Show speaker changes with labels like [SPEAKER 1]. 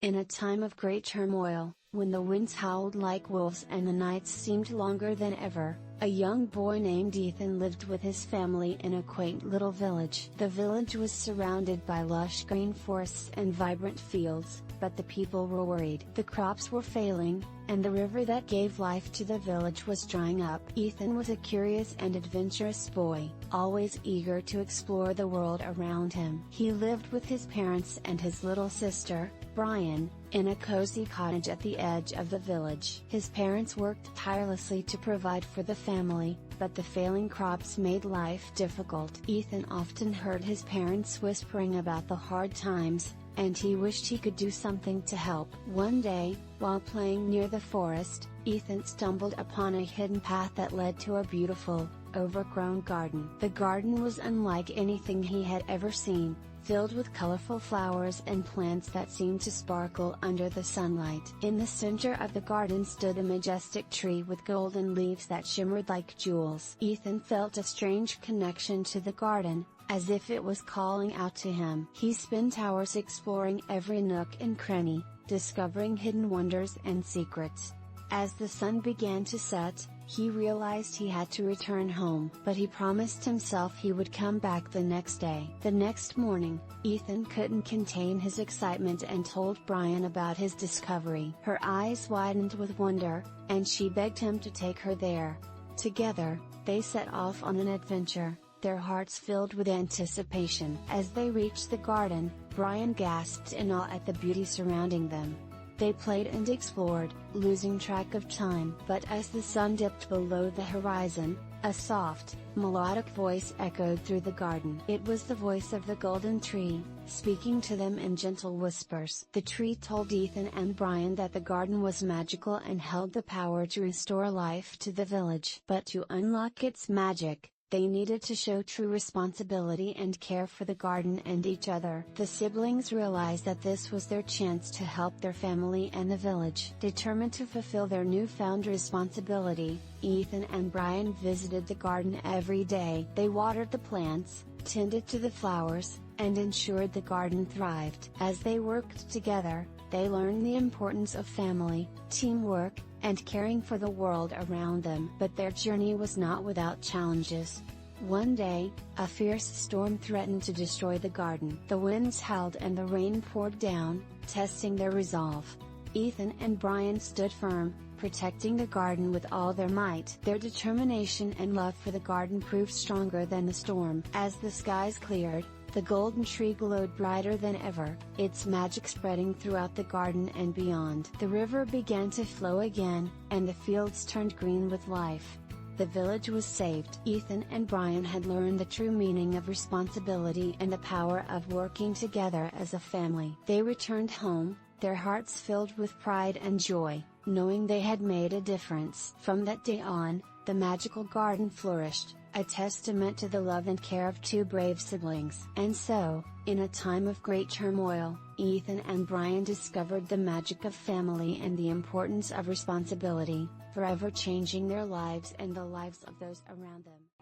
[SPEAKER 1] In a time of great turmoil, when the winds howled like wolves and the nights seemed longer than ever, a young boy named Ethan lived with his family in a quaint little village. The village was surrounded by lush green forests and vibrant fields, but the people were worried. The crops were failing, and the river that gave life to the village was drying up. Ethan was a curious and adventurous boy, always eager to explore the world around him. He lived with his parents and his little sister, Brian, in a cozy cottage at the edge of the village. His parents worked tirelessly to provide for the family, but the failing crops made life difficult. Ethan often heard his parents whispering about the hard times, and he wished he could do something to help. One day, while playing near the forest, Ethan stumbled upon a hidden path that led to a beautiful, overgrown garden. The garden was unlike anything he had ever seen, filled with colorful flowers and plants that seemed to sparkle under the sunlight. In the center of the garden stood a majestic tree with golden leaves that shimmered like jewels. Ethan felt a strange connection to the garden, as if it was calling out to him. He spent hours exploring every nook and cranny, discovering hidden wonders and secrets. As the sun began to set, he realized he had to return home. But he promised himself he would come back the next day. The next morning, Ethan couldn't contain his excitement and told Brian about his discovery. Her eyes widened with wonder, and she begged him to take her there. Together, they set off on an adventure, their hearts filled with anticipation. As they reached the garden, Brian gasped in awe at the beauty surrounding them. They played and explored, losing track of time. But as the sun dipped below the horizon, a soft, melodic voice echoed through the garden. It was the voice of the golden tree, speaking to them in gentle whispers. The tree told Ethan and Brian that the garden was magical and held the power to restore life to the village. But to unlock its magic, they needed to show true responsibility and care for the garden and each other. The siblings realized that this was their chance to help their family and the village. Determined to fulfill their newfound responsibility, Ethan and Brian visited the garden every day. They watered the plants, tended to the flowers, and ensured the garden thrived. As they worked together, they learned the importance of family, teamwork, and caring for the world around them. But their journey was not without challenges. One day, a fierce storm threatened to destroy the garden. The winds howled and the rain poured down, testing their resolve. Ethan and Brian stood firm, protecting the garden with all their might. Their determination and love for the garden proved stronger than the storm. As the skies cleared, the golden tree glowed brighter than ever, its magic spreading throughout the garden and beyond. The river began to flow again, and the fields turned green with life. The village was saved. Ethan and Brian had learned the true meaning of responsibility and the power of working together as a family. They returned home, their hearts filled with pride and joy, knowing they had made a difference. From that day on, the magical garden flourished, a testament to the love and care of two brave siblings. And so, in a time of great turmoil, Ethan and Brian discovered the magic of family and the importance of responsibility, forever changing their lives and the lives of those around them.